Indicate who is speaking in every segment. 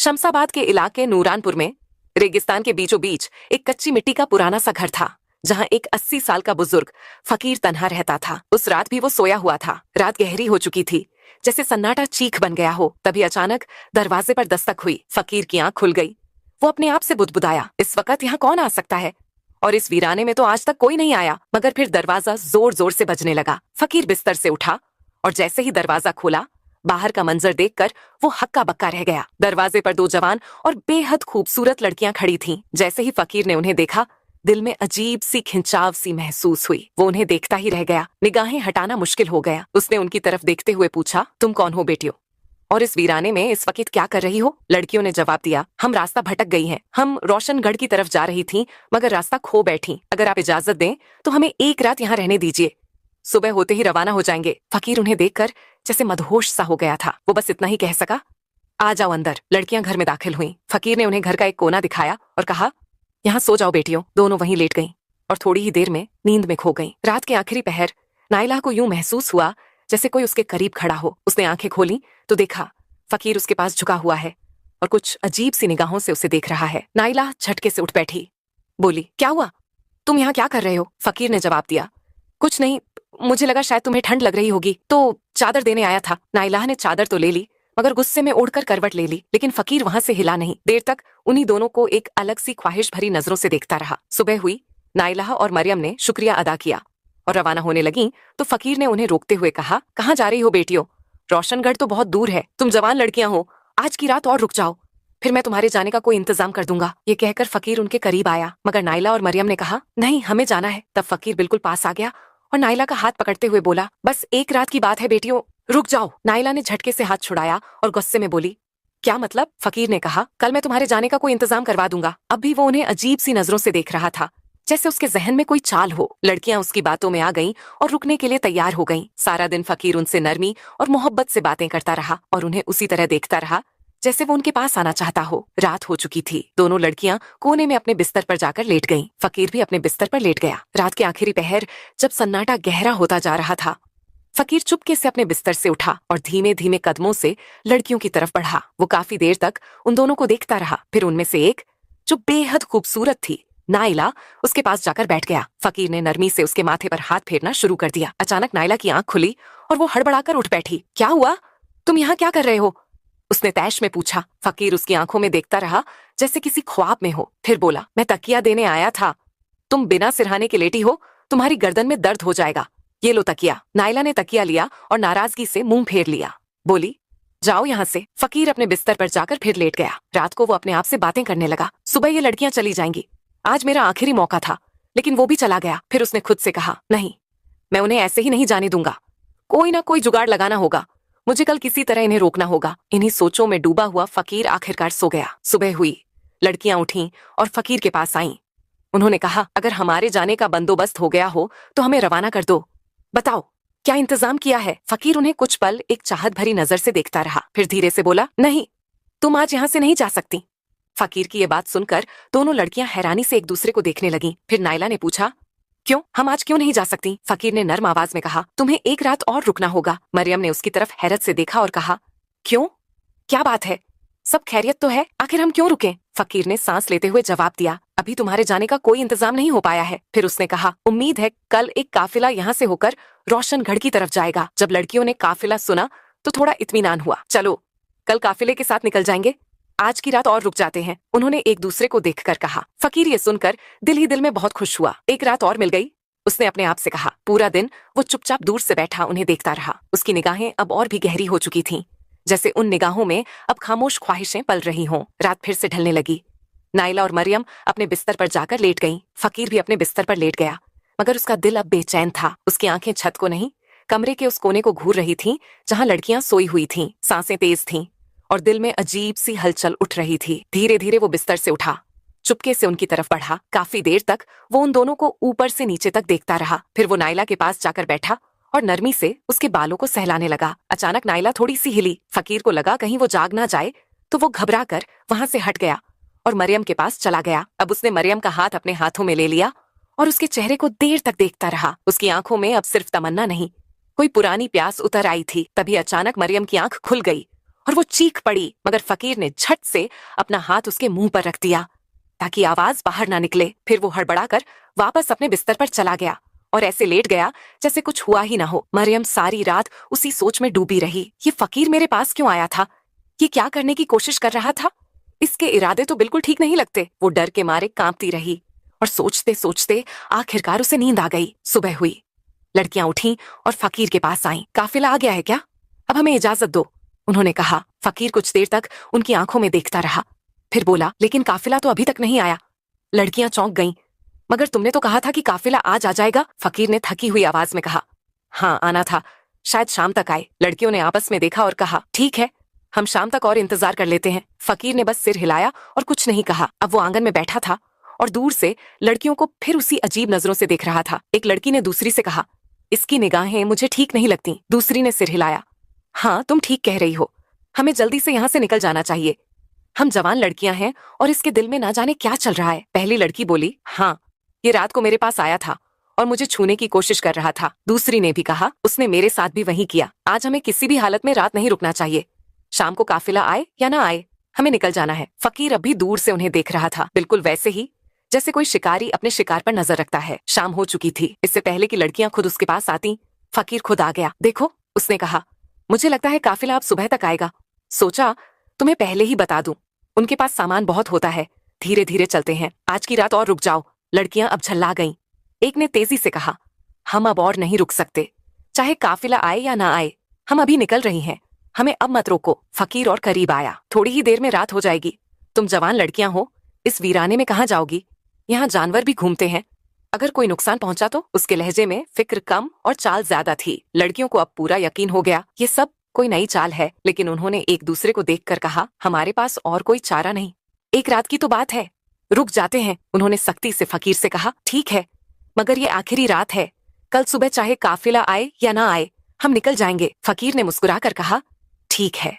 Speaker 1: शमशाबाद के इलाके नूरानपुर में रेगिस्तान के बीचों बीच एक कच्ची मिट्टी का पुराना सा घर था, जहां एक 80 साल का बुजुर्ग फकीर तन्हा रहता था। उस रात भी वो सोया हुआ था। रात गहरी हो चुकी थी, जैसे सन्नाटा चीख बन गया हो। तभी अचानक दरवाजे पर दस्तक हुई। फकीर की आंख खुल गई। वो अपने आप से बुदबुदाया, इस वक्त यहाँ कौन आ सकता है? और इस वीराने में तो आज तक कोई नहीं आया। मगर फिर दरवाजा जोर जोर से बजने लगा। फकीर बिस्तर से उठा और जैसे ही दरवाजा खोला, बाहर का मंजर देखकर वो हक्का बक्का रह गया। दरवाजे पर 2 जवान और बेहद खूबसूरत लड़कियां खड़ी थीं। जैसे ही फकीर ने उन्हें देखा, दिल में अजीब सी खिंचाव सी महसूस हुई। वो उन्हें देखता ही रह गया। निगाहें हटाना मुश्किल हो गया। उसने उनकी तरफ देखते हुए पूछा, तुम कौन हो बेटियों? और इस वीराने में इस वक्त क्या कर रही हो? लड़कियों ने जवाब दिया, हम रास्ता भटक गई हैं। हम रोशनगढ़ की तरफ जा रही थीं, मगर रास्ता खो बैठी। अगर आप इजाजत दें तो हमें एक रात यहाँ रहने दीजिए। सुबह होते ही रवाना हो जाएंगे। फकीर उन्हें देखकर जैसे मदहोश सा हो गया था। वो बस इतना ही कह सका, आ जाओ अंदर। लड़कियां घर में दाखिल हुईं। फकीर ने उन्हें घर का एक कोना दिखाया और कहा, यहाँ सो जाओ बेटियों। दोनों वहीं लेट गईं और थोड़ी ही देर में नींद में खो गईं। रात के आखिरी पहर नाइला को यूं महसूस हुआ जैसे कोई उसके करीब खड़ा हो। उसने आंखें खोली तो देखा फकीर उसके पास झुका हुआ है और कुछ अजीब सी निगाहों से उसे देख रहा है। नाइला झटके से उठ बैठी, बोली, क्या हुआ? तुम यहाँ क्या कर रहे हो? फकीर ने जवाब दिया, कुछ नहीं, मुझे लगा शायद तुम्हें ठंड लग रही होगी तो चादर देने आया था। नाइला ने चादर तो ले ली, मगर गुस्से में ओढ़कर करवट ले ली। लेकिन फकीर वहां से हिला नहीं। देर तक उन्हीं दोनों को एक अलग सी ख्वाहिश भरी नजरों से देखता रहा। सुबह हुई। नाइला और मरियम ने शुक्रिया अदा किया और रवाना होने लगी तो फकीर ने उन्हें रोकते हुए कहा, कहाँ जा रही हो बेटियों? रोशनगढ़ तो बहुत दूर है। तुम जवान लड़कियां हो, आज की रात और रुक जाओ, फिर मैं तुम्हारे जाने का कोई इंतजाम कर दूंगा। ये कहकर फकीर उनके करीब आया, मगर नाइला और मरियम ने कहा, नहीं, हमें जाना है। तब फकीर बिल्कुल पास आ गया और नाइला का हाथ पकड़ते हुए बोला, बस एक रात की बात है बेटियों, रुक जाओ। नाइला ने झटके से हाथ छुड़ाया और गुस्से में बोली, क्या मतलब? फकीर ने कहा, कल मैं तुम्हारे जाने का कोई इंतजाम करवा दूंगा। अब भी वो उन्हें अजीब सी नजरों से देख रहा था, जैसे उसके जहन में कोई चाल हो। लड़कियां उसकी बातों में आ गईं और रुकने के लिए तैयार हो गईं। सारा दिन फकीर उनसे नरमी और मोहब्बत से बातें करता रहा और उन्हें उसी तरह देखता रहा जैसे वो उनके पास आना चाहता हो। रात हो चुकी थी। दोनों लड़कियां कोने में अपने बिस्तर पर जाकर लेट गईं। फकीर भी अपने बिस्तर पर लेट गया। रात के आखिरी पहर जब सन्नाटा गहरा होता जा रहा था, फकीर चुपके से अपने बिस्तर से उठा और धीमे धीमे कदमों से लड़कियों की तरफ बढ़ा। वो काफी देर तक उन दोनों को देखता रहा। फिर उनमें से एक, जो बेहद खूबसूरत थी, नाइला, उसके पास जाकर बैठ गया। फकीर ने नरमी से उसके माथे पर हाथ फेरना शुरू कर दिया। अचानक नाइला की आंख खुली और वो हड़बड़ाकर उठ बैठी। क्या हुआ? तुम यहाँ क्या कर रहे हो? उसने तैश में पूछा। फकीर उसकी आंखों में देखता रहा जैसे किसी ख्वाब में हो। फिर बोला, मैं तकिया देने आया था। तुम बिना सिरहाने के लेटी हो, तुम्हारी गर्दन में दर्द हो जाएगा। ये लो तकिया। नाइला ने तकिया लिया और नाराजगी से मुंह फेर लिया। बोली, जाओ यहाँ से। फकीर अपने बिस्तर पर जाकर फिर लेट गया। रात को वो अपने आप से बातें करने लगा। सुबह ये लड़कियां चली जाएंगी, आज मेरा आखिरी मौका था। लेकिन वो भी चला गया। फिर उसने खुद से कहा, नहीं, मैं उन्हें ऐसे ही नहीं जाने दूंगा। कोई ना कोई जुगाड़ लगाना होगा। मुझे कल किसी तरह इन्हें रोकना होगा। इन्हीं सोचों में डूबा हुआ फकीर आखिरकार सो गया। सुबह हुई। लड़कियां उठीं और फकीर के पास आईं। उन्होंने कहा, अगर हमारे जाने का बंदोबस्त हो गया हो तो हमें रवाना कर दो। बताओ, क्या इंतजाम किया है? फकीर उन्हें कुछ पल एक चाहत भरी नजर से देखता रहा। फिर धीरे से बोला, नहीं, तुम आज यहाँ से नहीं जा सकती। फकीर की ये बात सुनकर दोनों लड़कियां हैरानी से एक दूसरे को देखने लगीं। फिर नाइला ने पूछा, क्यों? हम आज क्यों नहीं जा सकती? फकीर ने नर्म आवाज में कहा, तुम्हें एक रात और रुकना होगा। मरियम ने उसकी तरफ हैरत से देखा और कहा, क्यों? क्या बात है? सब खैरियत तो है, आखिर हम क्यों रुकें? फकीर ने सांस लेते हुए जवाब दिया, अभी तुम्हारे जाने का कोई इंतजाम नहीं हो पाया है। फिर उसने कहा, उम्मीद है कल एक काफिला यहाँ से होकर रोशनगढ़ की तरफ जाएगा। जब लड़कियों ने काफिला सुना तो थोड़ा इत्मीनान हुआ। चलो, कल काफिले के साथ निकल जाएंगे, आज की रात और रुक जाते हैं, उन्होंने एक दूसरे को देखकर कहा। फकीर ये सुनकर दिल ही दिल में बहुत खुश हुआ। एक रात और मिल गई, उसने अपने आप से कहा। पूरा दिन वो चुपचाप दूर से बैठा उन्हें देखता रहा। उसकी निगाहें अब और भी गहरी हो चुकी थीं, जैसे उन निगाहों में अब खामोश ख्वाहिशें पल रही हों। रात फिर से ढलने लगी। नाइला और मरियम अपने बिस्तर पर जाकर लेट गईं। फकीर भी अपने बिस्तर पर लेट गया, मगर उसका दिल अब बेचैन था। उसकी आंखें छत को नहीं, कमरे के उस कोने को घूर रही थीं जहां लड़कियां सोई हुई थीं। सांसें तेज थीं और दिल में अजीब सी हलचल उठ रही थी। धीरे धीरे वो बिस्तर से उठा, चुपके से उनकी तरफ बढ़ा। काफी देर तक वो उन दोनों को ऊपर से नीचे तक देखता रहा। फिर वो नाइला के पास जाकर बैठा और नरमी से उसके बालों को सहलाने लगा। अचानक नाइला थोड़ी सी हिली। फकीर को लगा कहीं वो जाग ना जाए, तो वो घबरा कर वहां से हट गया और मरियम के पास चला गया। अब उसने मरियम का हाथ अपने हाथों में ले लिया और उसके चेहरे को देर तक देखता रहा। उसकी आंखों में अब सिर्फ तमन्ना नहीं, कोई पुरानी प्यास उतर आई थी। तभी अचानक मरियम की आंख खुल गई और वो चीख पड़ी, मगर फकीर ने झट से अपना हाथ उसके मुंह पर रख दिया ताकि आवाज बाहर ना निकले। फिर वो हड़बड़ाकर वापस अपने बिस्तर पर चला गया और ऐसे लेट गया जैसे कुछ हुआ ही ना हो। मरियम सारी रात उसी सोच में डूबी रही। ये फकीर मेरे पास क्यों आया था? ये क्या करने की कोशिश कर रहा था? इसके इरादे तो बिल्कुल ठीक नहीं लगते। वो डर के मारे कांपती रही और सोचते सोचते आखिरकार उसे नींद आ गई। सुबह हुई, लड़कियां उठीं और फकीर के पास आईं। काफिला आ गया है क्या? अब हमें इजाजत दो, उन्होंने कहा। फकीर कुछ देर तक उनकी आंखों में देखता रहा, फिर बोला, लेकिन काफिला तो अभी तक नहीं आया। लड़कियां चौंक गईं। मगर तुमने तो कहा था कि काफिला आज आ जाएगा, फकीर ने थकी हुई आवाज में कहा। हाँ, आना था, शायद शाम तक आए। लड़कियों ने आपस में देखा और कहा, ठीक है, हम शाम तक और इंतजार कर लेते हैं। फकीर ने बस सिर हिलाया और कुछ नहीं कहा। अब वो आंगन में बैठा था और दूर से लड़कियों को फिर उसी अजीब नजरों से देख रहा था। एक लड़की ने दूसरी से कहा, इसकी निगाहें मुझे ठीक नहीं लगती। दूसरी ने सिर हिलाया। हाँ, तुम ठीक कह रही हो, हमें जल्दी से यहाँ से निकल जाना चाहिए। हम जवान लड़कियां हैं और इसके दिल में ना जाने क्या चल रहा है। पहली लड़की बोली, हाँ, ये रात को मेरे पास आया था और मुझे छूने की कोशिश कर रहा था। दूसरी ने भी कहा, उसने मेरे साथ भी वही किया। आज हमें किसी भी हालत में रात नहीं रुकना चाहिए। शाम को काफिला आए या ना आए, हमें निकल जाना है। फकीर अभी दूर से उन्हें देख रहा था, बिल्कुल वैसे ही जैसे कोई शिकारी अपने शिकार पर नजर रखता है। शाम हो चुकी थी। इससे पहले कि लड़कियां खुद उसके पास आती, फकीर खुद आ गया। देखो, उसने कहा, मुझे लगता है काफिला अब सुबह तक आएगा। सोचा तुम्हें पहले ही बता दूं, उनके पास सामान बहुत होता है। धीरे धीरे चलते हैं, आज की रात और रुक जाओ। लड़कियां अब झल्ला गईं। एक ने तेजी से कहा, हम अब और नहीं रुक सकते, चाहे काफिला आए या ना आए, हम अभी निकल रही हैं, हमें अब मत रोको। फकीर और करीब आया। थोड़ी ही देर में रात हो जाएगी। तुम जवान लड़कियां हो, इस वीराने में कहाँ जाओगी? यहाँ जानवर भी घूमते हैं, अगर कोई नुकसान पहुंचा तो? उसके लहजे में फिक्र कम और चाल ज्यादा थी। लड़कियों को अब पूरा यकीन हो गया, ये सब कोई नई चाल है। लेकिन उन्होंने एक दूसरे को देखकर कहा, हमारे पास और कोई चारा नहीं, एक रात की तो बात है, रुक जाते हैं। उन्होंने सख्ती से फकीर से कहा, ठीक है, मगर ये आखिरी रात है, कल सुबह चाहे काफिला आए या ना आए, हम निकल जाएंगे। फकीर ने मुस्कुराकर कहा, ठीक है,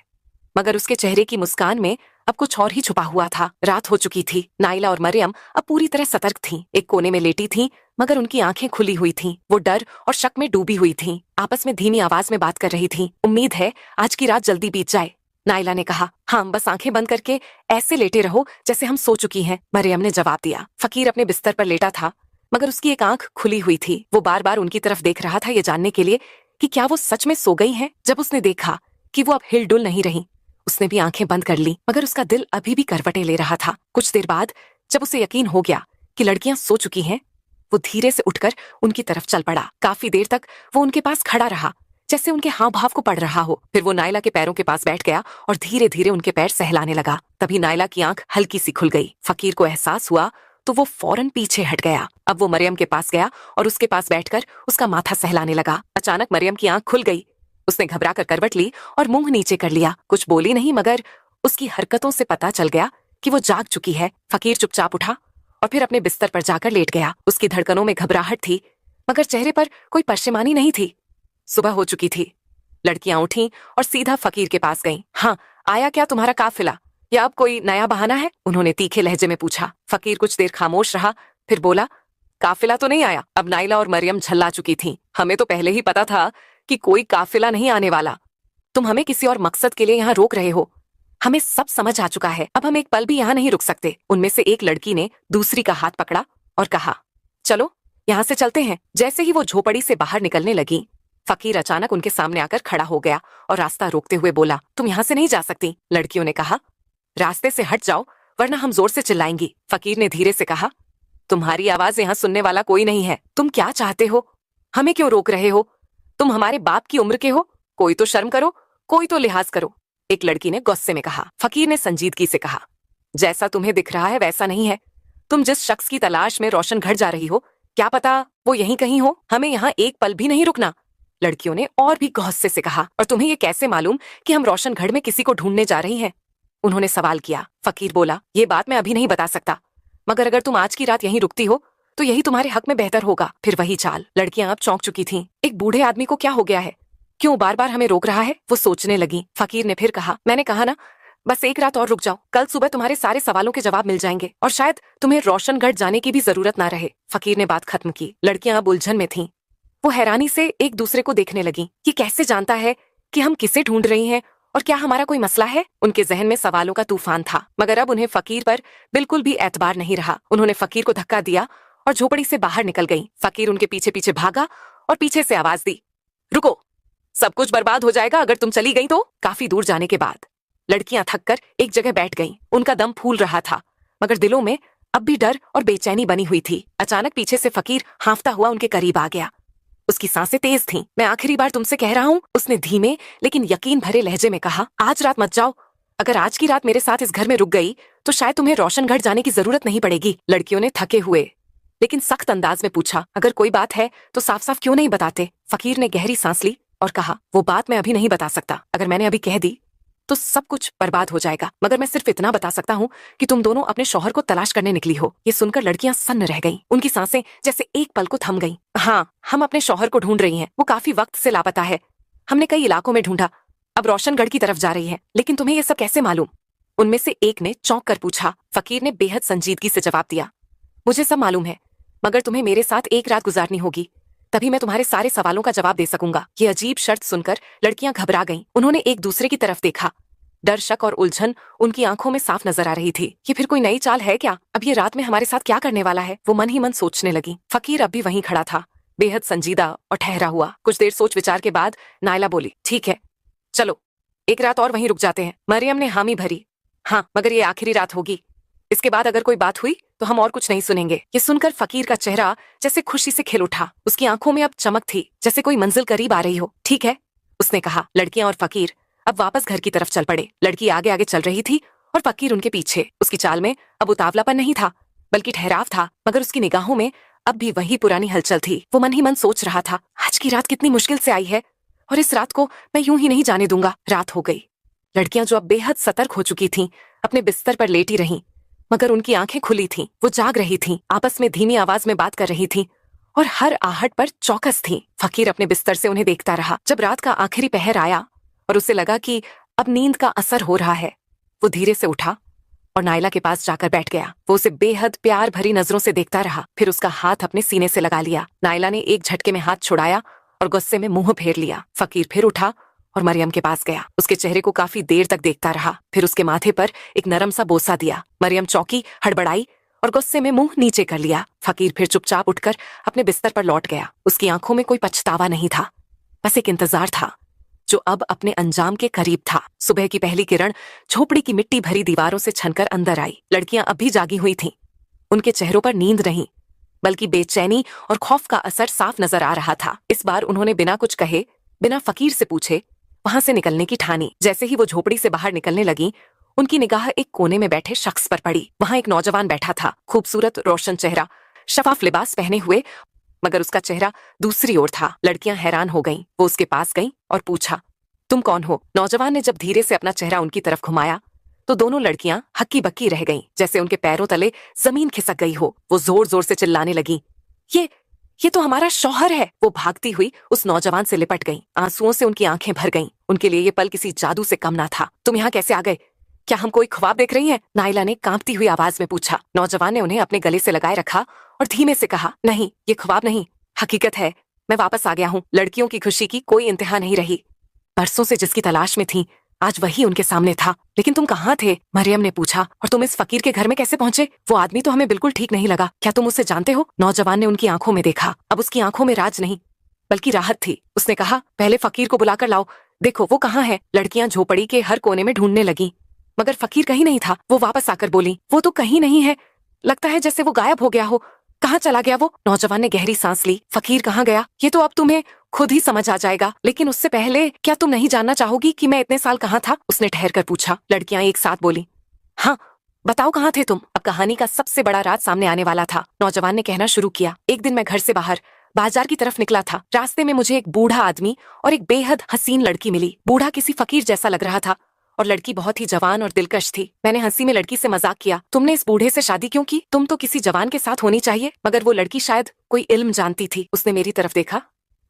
Speaker 1: मगर उसके चेहरे की मुस्कान में अब कुछ और ही छुपा हुआ था। रात हो चुकी थी। नाइला और मरियम अब पूरी तरह सतर्क थीं। एक कोने में लेटी थीं, मगर उनकी आंखें खुली हुई थीं। वो डर और शक में डूबी हुई थीं। आपस में धीमी आवाज में बात कर रही थीं। उम्मीद है आज की रात जल्दी बीत जाए। नाइला ने कहा, हाँ, बस आंखें बंद करके ऐसे लेटे रहो जैसे हम सो चुकी हैं। मरियम ने जवाब दिया। फकीर अपने बिस्तर पर लेटा था, मगर उसकी एक आंख खुली हुई थी। वो बार बार उनकी तरफ देख रहा था, ये जानने के लिए कि क्या वो सच में सो गई हैं। जब उसने देखा कि वो अब हिलडुल नहीं रही, उसने भी आंखें बंद कर ली, मगर उसका दिल अभी भी करवटें ले रहा था। कुछ देर बाद जब उसे यकीन हो गया कि लड़कियां सो चुकी हैं, वो धीरे से उठकर उनकी तरफ चल पड़ा। काफी देर तक वो उनके पास खड़ा रहा, जैसे उनके हाव भाव को पढ़ रहा हो। फिर वो नाइला के पैरों के पास बैठ गया और धीरे धीरे उनके पैर सहलाने लगा। तभी नाइला की आंख हल्की सी खुल गई। फकीर को एहसास हुआ तो वो फौरन पीछे हट गया। अब वो मरियम के पास गया और उसके पास बैठकर उसका माथा सहलाने लगा। अचानक मरियम की आंख खुल गई। उसने घबराकर करवट ली और मुंह नीचे कर लिया। कुछ बोली नहीं, मगर उसकी हरकतों से पता चल गया कि वो जाग चुकी है। फकीर चुपचाप उठा और फिर अपने बिस्तर पर जाकर लेट गया। उसकी धड़कनों में घबराहट थी, मगर चेहरे पर कोई परेशानी नहीं थी। सुबह हो चुकी थी। लड़कियां उठीं और सीधा फकीर के पास गईं। हाँ, आया क्या तुम्हारा काफिला, या अब कोई नया बहाना है? उन्होंने तीखे लहजे में पूछा। फकीर कुछ देर खामोश रहा, फिर बोला, काफिला तो नहीं आया। अब नाइला और मरियम झल्ला चुकी थीं। हमें तो पहले ही पता था कि कोई काफिला नहीं आने वाला। तुम हमें किसी और मकसद के लिए यहाँ रोक रहे हो, हमें सब समझ आ चुका है। अब हम एक पल भी यहाँ नहीं रुक सकते। उनमें से एक लड़की ने दूसरी का हाथ पकड़ा और कहा, चलो यहाँ से चलते हैं। जैसे ही वो झोपड़ी से बाहर निकलने लगी, फकीर अचानक उनके सामने आकर खड़ा हो गया और रास्ता रोकते हुए बोला, तुम यहाँ से नहीं जा सकती। लड़कियों ने कहा, रास्ते से हट जाओ वरना हम जोर से चिल्लाएंगी। फकीर ने धीरे से कहा, तुम्हारी आवाज यहाँ सुनने वाला कोई नहीं है। तुम क्या चाहते हो? हमें क्यों रोक रहे हो? तुम हमारे बाप की उम्र के हो, कोई तो शर्म करो, कोई तो लिहाज करो। एक लड़की ने गुस्से में कहा। फकीर ने संजीदगी से कहा, जैसा तुम्हें दिख रहा है वैसा नहीं है। तुम जिस शख्स की तलाश में रोशन घर जा रही हो, क्या पता वो यहीं कहीं हो। हमें यहाँ एक पल भी नहीं रुकना। लड़कियों ने और भी गुस्से से कहा, और तुम्हें ये कैसे मालूम कि हम रोशनगढ़ में किसी को ढूंढने जा रही हैं? उन्होंने सवाल किया। फकीर बोला, ये बात मैं अभी नहीं बता सकता, मगर अगर तुम आज की रात यहीं रुकती हो तो यही तुम्हारे हक में बेहतर होगा। फिर वही चाल। लड़कियां अब चौंक चुकी थीं। एक बूढ़े आदमी को क्या हो गया है, क्यों बार बार हमें रोक रहा है? वो सोचने लगी। फकीर ने फिर कहा, मैंने कहा ना, बस एक रात और रुक जाओ, कल सुबह तुम्हारे सारे सवालों के जवाब मिल जाएंगे और शायद तुम्हें रोशनगढ़ जाने की भी जरूरत ना रहे। फकीर ने बात खत्म की। लड़कियां अब उलझन में थीं। वो हैरानी से एक दूसरे को देखने लगी। ये कैसे जानता है कि हम किसे ढूंढ रही हैं और क्या हमारा कोई मसला है? उनके जहन में सवालों का तूफान था, मगर अब उन्हें फकीर पर बिल्कुल भी एतबार नहीं रहा। उन्होंने फकीर को धक्का दिया और झोपड़ी से बाहर निकल गईं। फकीर उनके पीछे पीछे भागा और पीछे से आवाज दी, रुको, सब कुछ बर्बाद हो जाएगा अगर तुम चली गई तो। काफी दूर जाने के बाद लड़कियां थककर एक जगह बैठ गईं। उनका दम फूल रहा था, मगर दिलों में अब भी डर और बेचैनी बनी हुई थी। अचानक पीछे से फकीर हांफता हुआ उनके करीब आ गया। उसकी सांसें तेज थीं। मैं आखिरी बार तुमसे कह रहा हूं, उसने धीमे लेकिन यकीन भरे लहजे में कहा, आज रात मत जाओ। अगर आज की रात मेरे साथ इस घर में रुक गई तो शायद तुम्हें रोशनगढ़ जाने की जरूरत नहीं पड़ेगी। लड़कियों ने थके हुए लेकिन सख्त अंदाज में पूछा, अगर कोई बात है तो साफ साफ क्यों नहीं बताते? फकीर ने गहरी सांस ली और कहा, वो बात मैं अभी नहीं बता सकता। अगर मैंने अभी कह दी तो सब कुछ बर्बाद हो जाएगा, मगर मैं सिर्फ इतना बता सकता हूँ कि तुम दोनों अपने शौहर को तलाश करने निकली हो। ये सुनकर लड़कियां सन्न रह गईं। उनकी सांसें जैसे एक पल को थम गईं। हाँ, हम अपने शौहर को ढूंढ रही हैं। वो काफी वक्त से लापता है। हमने कई इलाकों में ढूंढा, अब रोशनगढ़ की तरफ जा रही है। लेकिन तुम्हें ये सब कैसे मालूम? उनमें से एक ने चौंक कर पूछा। फकीर ने बेहद संजीदगी से जवाब दिया, मुझे सब मालूम है, मगर तुम्हें मेरे साथ एक रात गुजारनी होगी, तभी मैं तुम्हारे सारे सवालों का जवाब दे सकूंगा। ये अजीब शर्त सुनकर लड़कियां घबरा गईं। उन्होंने एक दूसरे की तरफ देखा। डर, शक और उलझन उनकी आंखों में साफ नजर आ रही थी। ये फिर कोई नई चाल है क्या? अब ये रात में हमारे साथ क्या करने वाला है? वो मन ही मन सोचने लगी। फकीर अब भी वहीं खड़ा था, बेहद संजीदा और ठहरा हुआ। कुछ देर सोच विचार के बाद नायला बोली, ठीक है, चलो एक रात और वहीं रुक जाते हैं। मरियम ने हामी भरी, हाँ, मगर ये आखिरी रात होगी। इसके बाद अगर कोई बात हुई तो हम और कुछ नहीं सुनेंगे। ये सुनकर फकीर का चेहरा जैसे खुशी से खिल उठा। उसकी आंखों में अब चमक थी, जैसे कोई मंजिल करीब आ रही हो। ठीक है, उसने कहा। लड़कियां और फकीर अब वापस घर की तरफ चल पड़े। लड़की आगे आगे चल रही थी और फकीर उनके पीछे। उसकी चाल में अब उतावलापन नहीं था, बल्कि ठहराव था, मगर उसकी निगाहों में अब भी वही पुरानी हलचल थी। वो मन ही मन सोच रहा था, आज की रात कितनी मुश्किल से आई है और इस रात को मैं यूं ही नहीं जाने दूंगा। रात हो गई। लड़कियां जो अब बेहद सतर्क हो चुकी थीं, अपने बिस्तर पर लेटी रहीं, मगर उनकी आंखें खुली थीं। वो जाग रही थीं, आपस में धीमी आवाज में बात कर रही थीं और हर आहट पर चौकस थीं। फकीर अपने बिस्तर से उन्हें देखता रहा। जब रात का आखिरी पहर आया और उसे लगा कि अब नींद का असर हो रहा है, वो धीरे से उठा और नायला के पास जाकर बैठ गया। वो उसे बेहद प्यार भरी नजरों से देखता रहा, फिर उसका हाथ अपने सीने से लगा लिया। नायला ने एक झटके में हाथ छुड़ाया और गुस्से में मुंह फेर लिया। फकीर फिर उठा और मरियम के पास गया। उसके चेहरे को काफी देर तक देखता रहा, फिर उसके माथे पर एक नरम सा बोसा दिया। मरियम चौंकी, हड़बड़ाई और गुस्से में मुंह नीचे कर लिया। फकीर फिर चुपचाप उठकर अपने बिस्तर पर लौट गया। उसकी आंखों में कोई पछतावा नहीं था, बस एक इंतजार था जो अब अपने अंजाम के करीब था। सुबह की पहली किरण झोपड़ी की मिट्टी भरी दीवारों से छनकर अंदर आई। लड़कियां अब भी जागी हुई थीं। उनके चेहरों पर नींद नहीं, बल्कि बेचैनी और खौफ का असर साफ नजर आ रहा था। इस बार उन्होंने बिना कुछ कहे, बिना फकीर से पूछे वहां से निकलने की ठानी। जैसे ही वो झोपड़ी से बाहर निकलने लगी, उनकी निगाह एक कोने में बैठे शख्स पर पड़ी। वहां एक नौजवान बैठा था, खूबसूरत रोशन चेहरा, शफाफ लिबास पहने हुए, मगर उसका चेहरा दूसरी ओर था। लड़कियां हैरान हो गईं। वो उसके पास गईं और पूछा, तुम कौन हो? नौजवान ने जब धीरे से अपना चेहरा उनकी तरफ घुमाया तो दोनों लड़कियां हक्की बक्की रह गईं, जैसे उनके पैरों तले जमीन खिसक गई हो। वो जोर जोर से चिल्लाने लगी, ये तो हमारा शौहर है। वो भागती हुई उस नौजवान से लिपट गईं। आंसुओं से उनकी आंखें भर गईं। उनके लिए ये पल किसी जादू से कम ना था। तुम यहाँ कैसे आ गए? क्या हम कोई ख्वाब देख रही हैं? नायला ने कांपती हुई आवाज में पूछा। नौजवान ने उन्हें अपने गले से लगाए रखा और धीमे से कहा, नहीं, ये ख्वाब नहीं, हकीकत है। मैं वापस आ गया हूँ। लड़कियों की खुशी की कोई इंतहा नहीं रही। बरसों से जिसकी तलाश में थी, आज वही उनके सामने था। लेकिन तुम कहाँ थे? मरियम ने पूछा। और तुम इस फकीर के घर में कैसे पहुंचे? वो आदमी तो हमें बिल्कुल ठीक नहीं लगा। क्या तुम उसे जानते हो? नौजवान ने उनकी आंखों में देखा। अब उसकी आंखों में राज नहीं, बल्कि राहत थी। उसने कहा, पहले फकीर को बुलाकर लाओ, देखो वो कहाँ है। लड़कियां झोपड़ी के हर कोने में ढूंढने लगी, मगर फकीर कहीं नहीं था। वो वापस आकर बोली, वो तो कहीं नहीं है, लगता है जैसे वो गायब हो गया हो। कहाँ चला गया वो? नौजवान ने गहरी सांस ली। फकीर कहाँ गया ये तो अब तुम्हें खुद ही समझ आ जाएगा, लेकिन उससे पहले क्या तुम नहीं जानना चाहोगी कि मैं इतने साल कहाँ था? उसने ठहर कर पूछा। लड़कियां एक साथ बोली, हाँ, बताओ कहाँ थे तुम? अब कहानी का सबसे बड़ा राज सामने आने वाला था। नौजवान ने कहना शुरू किया, एक दिन मैं घर से बाहर बाजार की तरफ निकला था। रास्ते में मुझे एक बूढ़ा आदमी और एक बेहद हसीन लड़की मिली। बूढ़ा किसी फकीर जैसा लग रहा था और लड़की बहुत ही जवान और दिलकश थी। मैंने हंसी में लड़की से मजाक किया, तुमने इस बूढ़े से शादी क्यों की? तुम तो किसी जवान के साथ होनी चाहिए। मगर वो लड़की शायद कोई इल्म जानती थी। उसने मेरी तरफ देखा,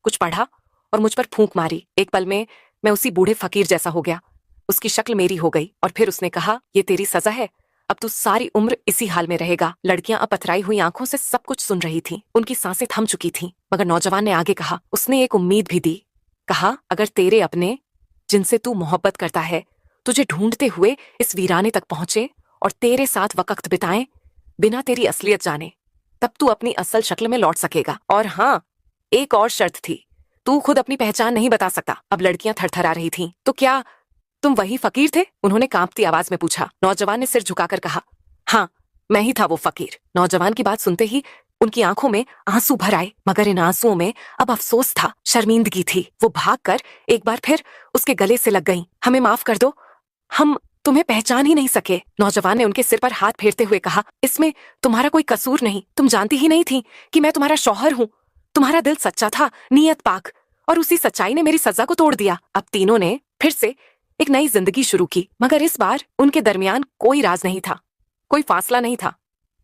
Speaker 1: कुछ पढ़ा और मुझ पर फूंक मारी। एक पल में मैं उसी बूढ़े फकीर जैसा हो गया। उसकी शक्ल मेरी हो गई और फिर उसने कहा, ये तेरी सजा है, अब तू सारी उम्र इसी हाल में रहेगा। लड़कियां अब पथराई हुई आंखों से सब कुछ सुन रही थीं। उनकी सांसें थम चुकी थीं। मगर नौजवान ने आगे कहा, उसने एक उम्मीद भी दी। कहा, अगर तेरे अपने जिनसे तू मोहब्बत करता है तुझे ढूंढते हुए इस वीराने तक पहुंचे और तेरे साथ वक्त बिताएं बिना तेरी असलियत जाने, तब तू अपनी असल शक्ल में लौट सकेगा। और हाँ, एक और शर्त थी, तू खुद अपनी पहचान नहीं बता सकता। अब लड़कियां थरथरा रही थीं। तो क्या तुम वही फकीर थे? उन्होंने कांपती आवाज में पूछा। नौजवान ने सिर झुकाकर कहा, हाँ, मैं ही था वो फकीर। नौजवान की बात सुनते ही उनकी आंखों में आंसू भर आए, मगर इन आंसुओं में अब अफसोस था, शर्मिंदगी थी। वो भागकर एक बार फिर उसके गले से लग गईं। हमें माफ कर दो, हम तुम्हें पहचान ही नहीं सके। नौजवान ने उनके सिर पर हाथ फेरते हुए कहा, इसमें तुम्हारा कोई कसूर नहीं। तुम जानती ही नहीं थी कि मैं तुम्हारा शौहर हूँ। तुम्हारा दिल सच्चा था, नीयत पाक, और उसी सच्चाई ने मेरी सजा को तोड़ दिया। अब तीनों ने फिर से एक नई जिंदगी शुरू की, मगर इस बार उनके दरमियान कोई राज नहीं था, कोई फासला नहीं था।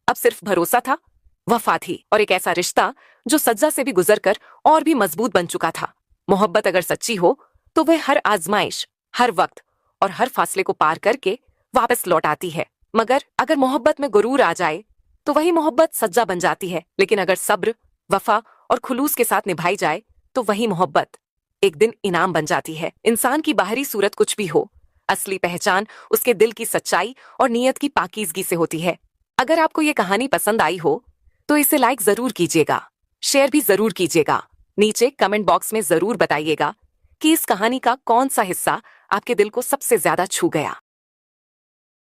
Speaker 1: अब सिर्फ भरोसा था, वफा थी, और एक ऐसा रिश्ता जो सज्जा से भी गुजरकर और भी मजबूत बन चुका था। मोहब्बत अगर सच्ची हो तो वह हर आजमाइश, हर वक्त और हर फासले को पार करके वापस लौट आती है। मगर अगर मोहब्बत में गुरूर आ जाए तो वही मोहब्बत सज्जा बन जाती है। लेकिन अगर सब्र, वफा और खुलूस के साथ निभाई जाए तो वही मोहब्बत एक दिन इनाम बन जाती है। इंसान की बाहरी सूरत कुछ भी हो, असली पहचान उसके दिल की सच्चाई और नीयत की पाकीज़गी से होती है। अगर आपको ये कहानी पसंद आई हो तो इसे लाइक जरूर कीजिएगा, शेयर भी जरूर कीजिएगा। नीचे कमेंट बॉक्स में जरूर बताइएगा कि इस कहानी का कौन सा हिस्सा आपके दिल को सबसे ज्यादा छू गया।